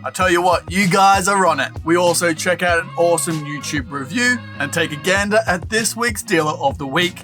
I tell you what, you guys are on it. We also check out an awesome YouTube review and take a gander at this week's Dealer of the Week.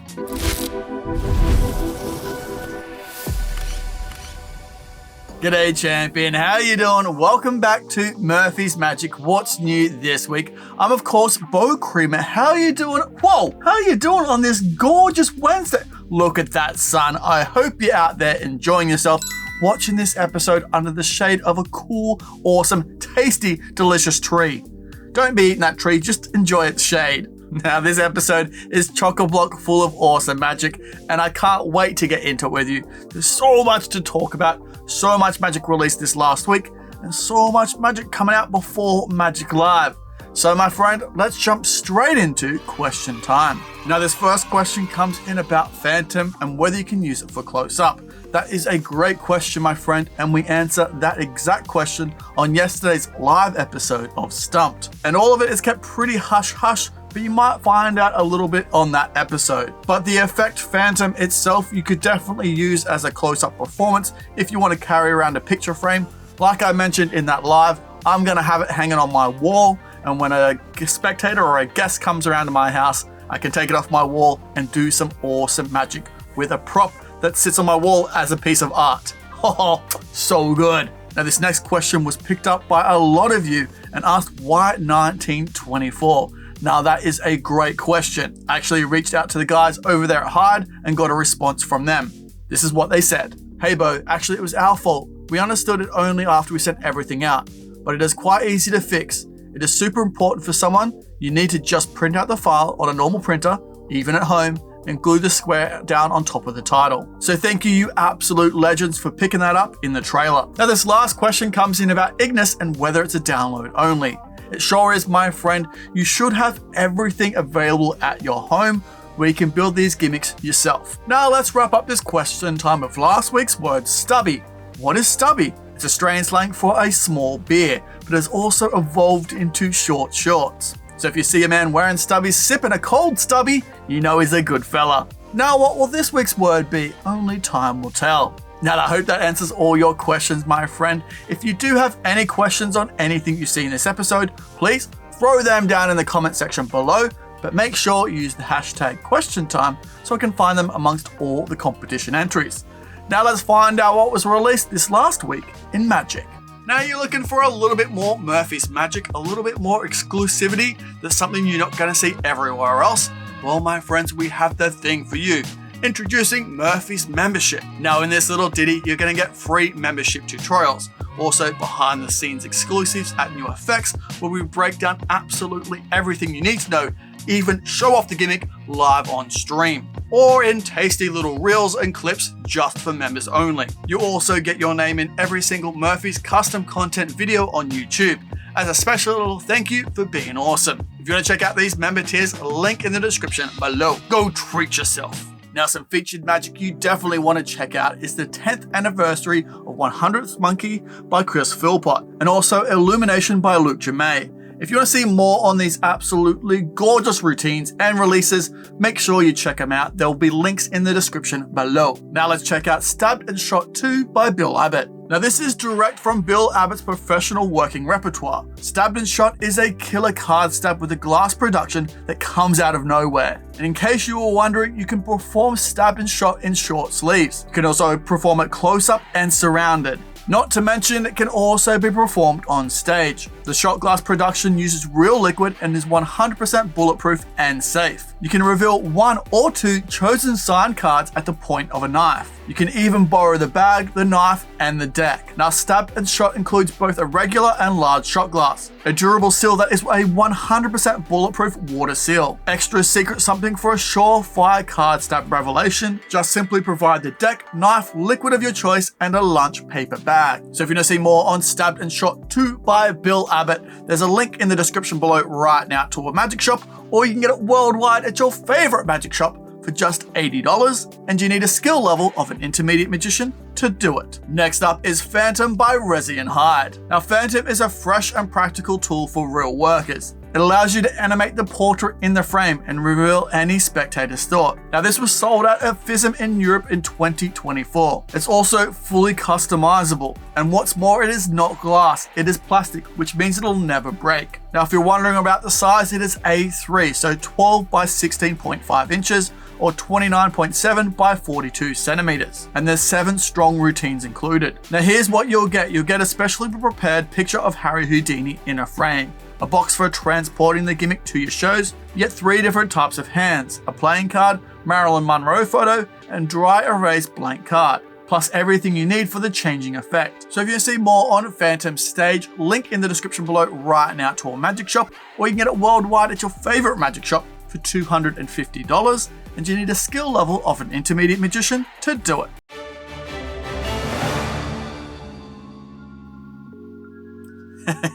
G'day champion, how you doing? Welcome back to Murphy's Magic. What's new this week? I'm of course Bo Creamer. How you doing? Whoa, how you doing on this gorgeous Wednesday? Look at that sun. I hope you're out there enjoying yourself, watching this episode under the shade of a cool, awesome, tasty, delicious tree. Don't be eating that tree, just enjoy its shade. Now this episode is chock-a-block full of awesome magic, and I can't wait to get into it with you. There's so much to talk about, so much magic released this last week, and so much magic coming out before Magic Live. So my friend, let's jump straight into question time. Now this first question comes in about Phantom and whether you can use it for close-up. That is a great question, my friend, and we answer that exact question on yesterday's live episode of Stumped. And all of it is kept pretty hush-hush, but you might find out a little bit on that episode. But the effect Phantom itself, you could definitely use as a close-up performance if you want to carry around a picture frame. Like I mentioned in that live, I'm going to have it hanging on my wall, and when a spectator or a guest comes around to my house, I can take it off my wall and do some awesome magic with a prop that sits on my wall as a piece of art. Oh, so good. Now this next question was picked up by a lot of you and asked why 1924? Now that is a great question. I actually reached out to the guys over there at Hyde and got a response from them. This is what they said. Hey Bo, actually it was our fault. We understood it only after we sent everything out, but it is quite easy to fix. It is super important for someone. You need to just print out the file on a normal printer, even at home, and glue the square down on top of the title. So thank you, you absolute legends, for picking that up in the trailer. Now this last question comes in about Ignis and whether it's a download only. It sure is, my friend. You should have everything available at your home where you can build these gimmicks yourself. Now let's wrap up this question time with last week's word, stubby. What is stubby? It's Australian slang for a small beer, but has also evolved into short shorts. So if you see a man wearing stubbies sipping a cold stubby, you know he's a good fella. Now what will this week's word be? Only time will tell. Now I hope that answers all your questions, my friend. If you do have any questions on anything you see in this episode, please throw them down in the comment section below, but make sure you use the hashtag question time so I can find them amongst all the competition entries. Now let's find out what was released this last week in Magic. Now you're looking for a little bit more Murphy's Magic, a little bit more exclusivity, that's something you're not going to see everywhere else. Well, my friends, we have the thing for you. Introducing Murphy's Membership. Now in this little ditty, you're going to get free membership tutorials. Also behind the scenes exclusives at New Effects, where we break down absolutely everything you need to know, even show off the gimmick live on stream, or in tasty little reels and clips just for members only. You also get your name in every single Murphy's custom content video on YouTube, as a special little thank you for being awesome. If you want to check out these member tiers, link in the description below. Go treat yourself. Now some featured magic you definitely want to check out is the 10th anniversary of 100th Monkey by Chris Philpott, and also Illumination by Jermay. If you want to see more on these absolutely gorgeous routines and releases, make sure you check them out. There will be links in the description below. Now let's check out Stabbed and Shot 2 by Bill Abbott. Now this is direct from Bill Abbott's professional working repertoire. Stabbed and Shot is a killer card stab with a glass production that comes out of nowhere. And in case you were wondering, you can perform Stabbed and Shot in short sleeves. You can also perform it close up and surrounded. Not to mention, it can also be performed on stage. The shot glass production uses real liquid and is 100% bulletproof and safe. You can reveal 1 or 2 chosen signed cards at the point of a knife. You can even borrow the bag, the knife, and the deck. Now, Stabbed and Shot includes both a regular and large shot glass, a durable seal that is a 100% bulletproof water seal. Extra secret something for a surefire card stab revelation. Just simply provide the deck, knife, liquid of your choice, and a lunch paper bag. So if you want to see more on Stabbed and Shot 2 by Bill Abbott, there's a link in the description below right now to a magic shop, or you can get it worldwide at your favorite magic shop for just $80. And you need a skill level of an intermediate magician to do it. Next up is Phantom by Resi and Hyde. Now Phantom is a fresh and practical tool for real workers. It allows you to animate the portrait in the frame and reveal any spectator's thought. Now this was sold out at FISM in Europe in 2024. It's also fully customizable, and what's more, it is not glass, it is plastic, which means it'll never break. Now if you're wondering about the size, it is A3, so 12 by 16.5 inches or 29.7 by 42 centimeters. And there's 7 strong routines included. Now here's what you'll get. You'll get a specially prepared picture of Harry Houdini in a frame, a box for transporting the gimmick to your shows, you get 3 different types of hands, a playing card, Marilyn Monroe photo, and dry erase blank card, plus everything you need for the changing effect. So if you see more on Phantom's stage, link in the description below right now to our magic shop, or you can get it worldwide at your favorite magic shop for $250, and you need a skill level of an intermediate magician to do it.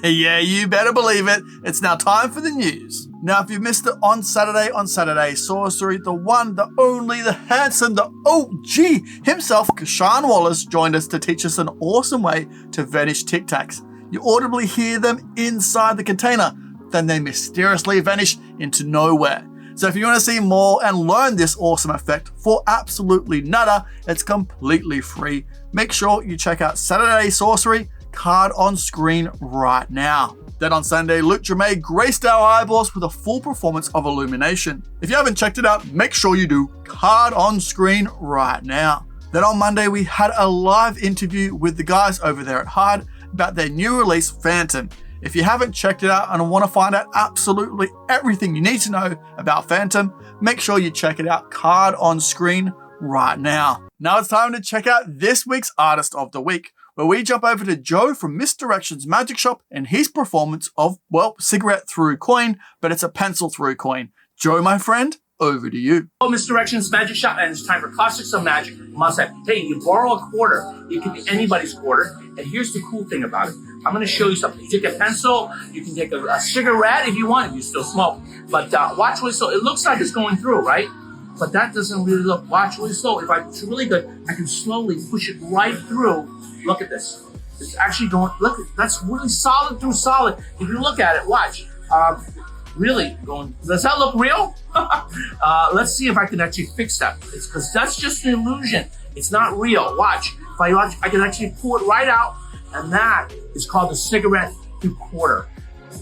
Yeah, you better believe it. It's now time for the news. Now, if you missed it on Saturday, Sorcery, the one, the only, the handsome, the OG himself, Kashan Wallace, joined us to teach us an awesome way to vanish Tic Tacs. You audibly hear them inside the container, then they mysteriously vanish into nowhere. So if you want to see more and learn this awesome effect for absolutely nada, it's completely free. Make sure you check out Saturday Sorcery, card on screen right now. Then on Sunday, Jermay graced our eyeballs with a full performance of Illumination. If you haven't checked it out, make sure you do, card on screen right now. Then on Monday, we had a live interview with the guys over there at Hyde about their new release, Phantom. If you haven't checked it out and want to find out absolutely everything you need to know about Phantom, make sure you check it out, card on screen right now. Now it's time to check out this week's Artist of the Week, where we jump over to Joe from Misdirection's Magic Shop and his performance of, well, cigarette through coin, but it's a pencil through coin. Joe, my friend, over to you. Misdirection's Magic Shop, and it's time for Classics of Magic. Must have. Hey, you borrow a quarter, it can be anybody's quarter, and here's the cool thing about it. I'm going to show you something. You take a pencil, you can take a cigarette if you want, if you still smoke, but watch really slow. It looks like it's going through, right? But that doesn't really look. Watch really slow. If it's really good, I can slowly push it right through. Look at this. It's actually going, look, that's really solid through solid. If you look at it, watch. Really going, does that look real? Let's see if I can actually fix that. It's because that's just an illusion. It's not real. Watch. If I watch, I can actually pull it right out, and that is called the cigarette through quarter,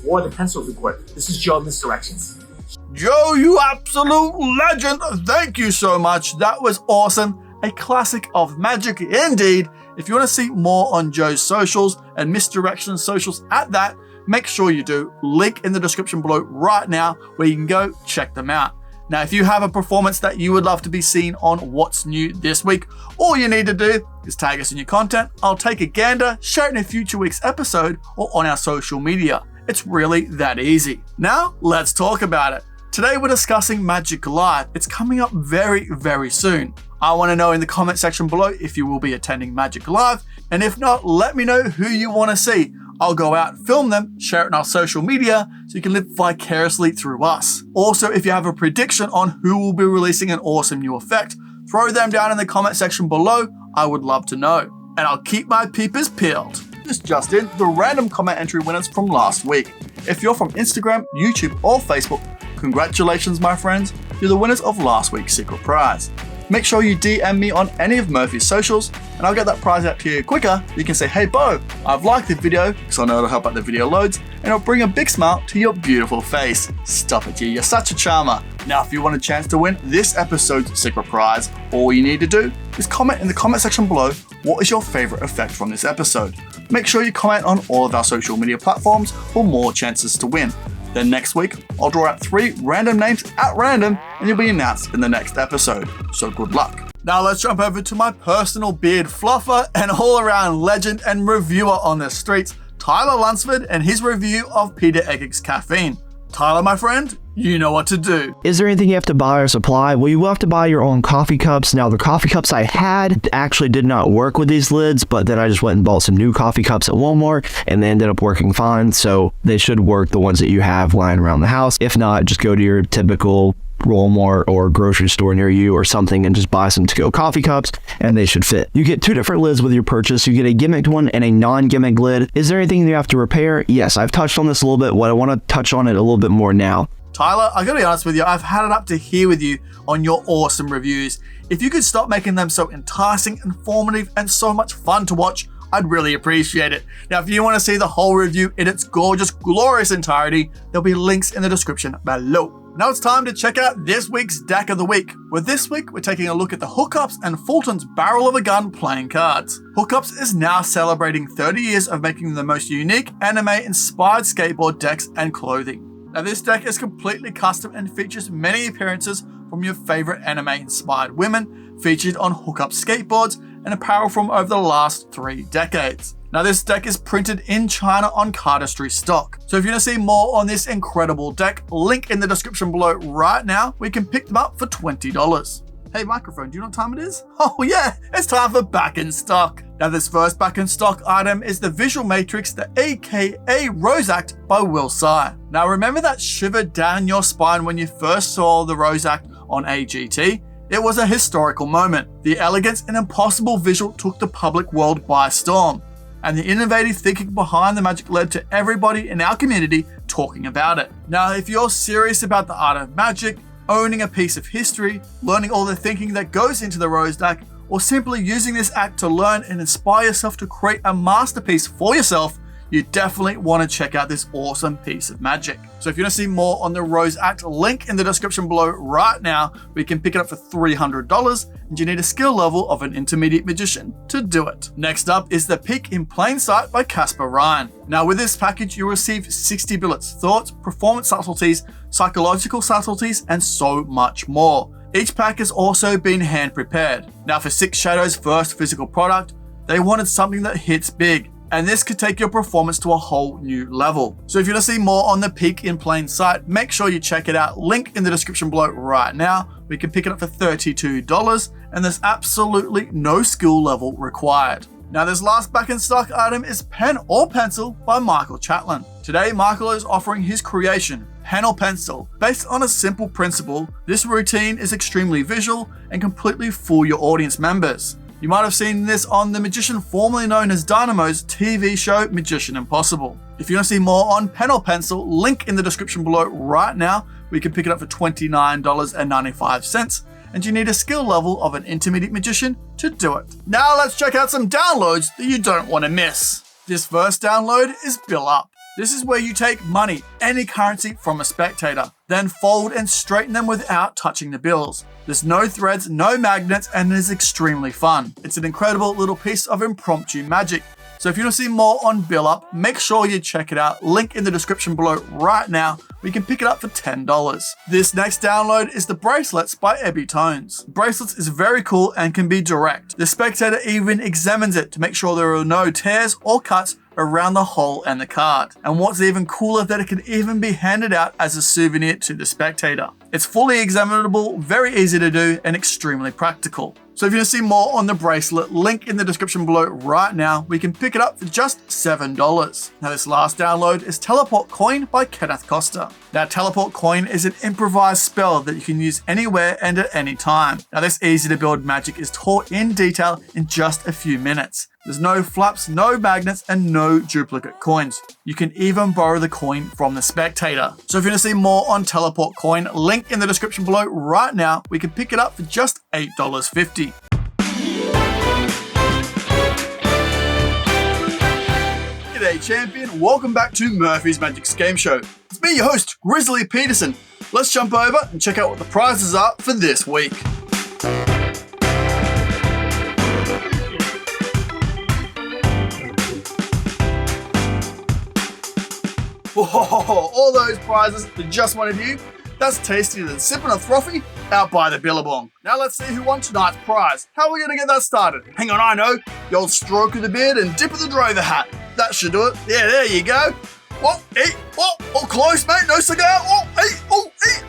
or the pencil through quarter. This is Joe Misdirections. Joe, you absolute legend. Thank you so much. That was awesome. A classic of magic indeed. If you want to see more on Joe's socials and Misdirection socials at that, make sure you do. Link in the description below right now where you can go check them out. Now, if you have a performance that you would love to be seen on What's New this week, all you need to do is tag us in your content. I'll take a gander, share it in a future week's episode or on our social media. It's really that easy. Now, let's talk about it. Today we're discussing Magic Live. It's coming up very, very soon. I want to know in the comment section below if you will be attending Magic Live, and if not, let me know who you want to see. I'll go out, film them, share it on our social media so you can live vicariously through us. Also, if you have a prediction on who will be releasing an awesome new effect, throw them down in the comment section below. I would love to know. And I'll keep my peepers peeled. This just in, the random comment entry winners from last week. If you're from Instagram, YouTube, or Facebook, congratulations, my friends. You're the winners of last week's secret prize. Make sure you DM me on any of Murphy's socials and I'll get that prize out to you quicker. You can say, hey Bo, I've liked the video because I know it'll help out the video loads and it'll bring a big smile to your beautiful face. Stop it, you're such a charmer. Now, if you want a chance to win this episode's secret prize, all you need to do is comment in the comment section below what is your favorite effect from this episode. Make sure you comment on all of our social media platforms for more chances to win. Then next week, I'll draw out 3 random names at random and you'll be announced in the next episode. So good luck. Now let's jump over to my personal beard fluffer and all-around legend and reviewer on the streets, Tyler Lunsford, and his review of Peter Eggig's Caffeine. Tyler, my friend, you know what to do. Is there anything you have to buy or supply? Well, you will have to buy your own coffee cups. Now, the coffee cups I had actually did not work with these lids, but then I just went and bought some new coffee cups at Walmart, and they ended up working fine, so they should work, the ones that you have lying around the house. If not, just go to your typical Walmart or grocery store near you or something and just buy some to-go coffee cups, and they should fit. You get 2 different lids with your purchase. You get a gimmicked one and a non-gimmicked lid. Is there anything you have to repair? Yes, I've touched on this a little bit. What I want to touch on it a little bit more now. Tyler, I gotta be honest with you, I've had it up to here with you on your awesome reviews. If you could stop making them so enticing, informative, and so much fun to watch, I'd really appreciate it. Now, if you want to see the whole review in its gorgeous, glorious entirety, there'll be links in the description below. Now it's time to check out this week's deck of the week. With this week, we're taking a look at the Hookups and Fulton's Barrel of a Gun playing cards. Hookups is now celebrating 30 years of making the most unique anime-inspired skateboard decks and clothing. Now this deck is completely custom and features many appearances from your favorite anime-inspired women, featured on Hookup skateboards and apparel from over the last 3 decades. Now this deck is printed in China on cardistry stock. So if you want to see more on this incredible deck, link in the description below right now. We can pick them up for $20. Hey microphone, do you know what time it is? Oh yeah, it's time for back in stock. Now this first back in stock item is the Visual Matrix, the AKA Rose Act by Will Tsai. Now remember that shiver down your spine when you first saw the Rose Act on AGT? It was a historical moment. The elegance and impossible visual took the public world by storm, and the innovative thinking behind the magic led to everybody in our community talking about it. Now, if you're serious about the art of magic, owning a piece of history, learning all the thinking that goes into the Rose Act, or simply using this act to learn and inspire yourself to create a masterpiece for yourself, you definitely want to check out this awesome piece of magic. So if you want to see more on the Rose Act, link in the description below right now. We can pick it up for $300, and you need a skill level of an intermediate magician to do it. Next up is the Peek in Plain Sight by Casper Ryan. Now with this package, you'll receive 60 billets, thoughts, performance subtleties, psychological subtleties, and so much more. Each pack has also been hand prepared. Now for Six Shadows' first physical product, they wanted something that hits big, and this could take your performance to a whole new level. So if you want to see more on the Peek in Plain Sight, make sure you check it out. Link in the description below right now. We can pick it up for $32, and there's absolutely no skill level required. Now this last back in stock item is Pen or Pencil by Michael Chatlin. Today Michael is offering his creation, Pen or Pencil. Based on a simple principle, this routine is extremely visual and completely fool your audience members. You might have seen this on the magician formerly known as Dynamo's TV show Magician Impossible. If you want to see more on Pen or Pencil, link in the description below right now. We can pick it up for $29.95, and you need a skill level of an intermediate magician to do it. Now let's check out some downloads that you don't want to miss. This first download is Bill Up. This is where you take money, any currency, from a spectator, then fold and straighten them without touching the bills. There's no threads, no magnets, and it is extremely fun. It's an incredible little piece of impromptu magic. So if you want to see more on Bill Up, make sure you check it out. Link in the description below right now. We can pick it up for $10. This next download is the Bracelets by Ebby Tones. Bracelets is very cool and can be direct. The spectator even examines it to make sure there are no tears or cuts around the hole and the card. And what's even cooler, that it can even be handed out as a souvenir to the spectator. It's fully examinable, very easy to do, and extremely practical. So if you want to see more on the bracelet, link in the description below right now. We can pick it up for just $7. Now this last download is Teleport Coin by Kenneth Costa. Now Teleport Coin is an improvised spell that you can use anywhere and at any time. Now this easy to build magic is taught in detail in just a few minutes. There's no flaps, no magnets, and no duplicate coins. You can even borrow the coin from the spectator. So if you want to see more on Teleport Coin, link in the description below right now. We can pick it up for just $8.50. G'day champion, welcome back to Murphy's Magic's Game Show. It's me, your host, Grizzly Peterson. Let's jump over and check out what the prizes are for this week. Whoa, all those prizes for just one of you. That's tastier than sipping a frothy out by the Billabong. Now let's see who won tonight's prize. How are we going to get that started? Hang on, I know. The old stroke of the beard and dip of the drover hat. That should do it. Yeah, there you go. Oh, hey, oh, close, mate. No cigar. Oh, hey.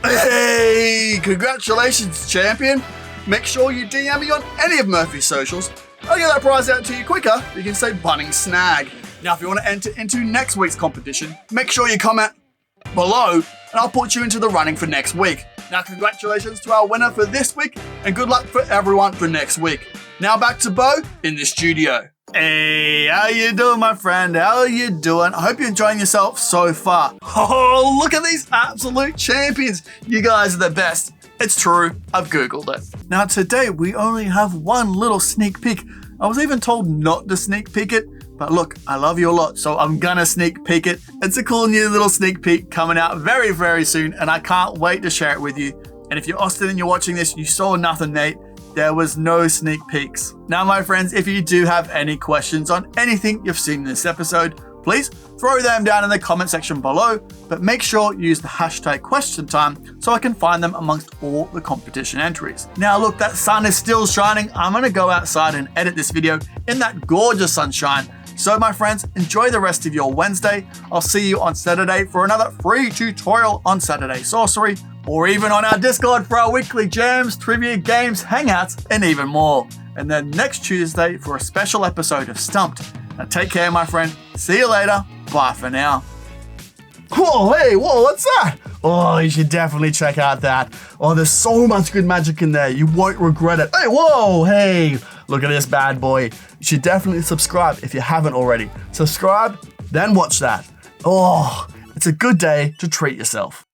Hey, congratulations, champion. Make sure you DM me on any of Murphy's socials. I'll get that prize out to you quicker. You can say Bunning Snag. Now, if you want to enter into next week's competition, make sure you comment below and I'll put you into the running for next week. Now, congratulations to our winner for this week, and good luck for everyone for next week. Now back to Bo in the studio. Hey, how you doing, my friend? How you doing? I hope you're enjoying yourself so far. Oh, look at these absolute champions. You guys are the best. It's true, I've Googled it. Now today, we only have one little sneak peek. I was even told not to sneak peek it, but look, I love you a lot, so I'm gonna sneak peek it. It's a cool new little sneak peek coming out very, very soon, and I can't wait to share it with you. And if you're Austin and you're watching this, you saw nothing, Nate. There was no sneak peeks. Now, my friends, if you do have any questions on anything you've seen in this episode, please throw them down in the comment section below, but make sure you use the hashtag question time so I can find them amongst all the competition entries. Now look, that sun is still shining. I'm gonna go outside and edit this video in that gorgeous sunshine. So my friends, enjoy the rest of your Wednesday. I'll see you on Saturday for another free tutorial on Saturday Sorcery, or even on our Discord for our weekly jams, trivia, games, hangouts, and even more. And then next Tuesday for a special episode of Stumped. Now take care, my friend. See you later. Bye for now. Whoa, hey, whoa, what's that? Oh, you should definitely check out that. Oh, there's so much good magic in there. You won't regret it. Hey, whoa, hey, look at this bad boy. You should definitely subscribe if you haven't already. Subscribe, then watch that. Oh, it's a good day to treat yourself.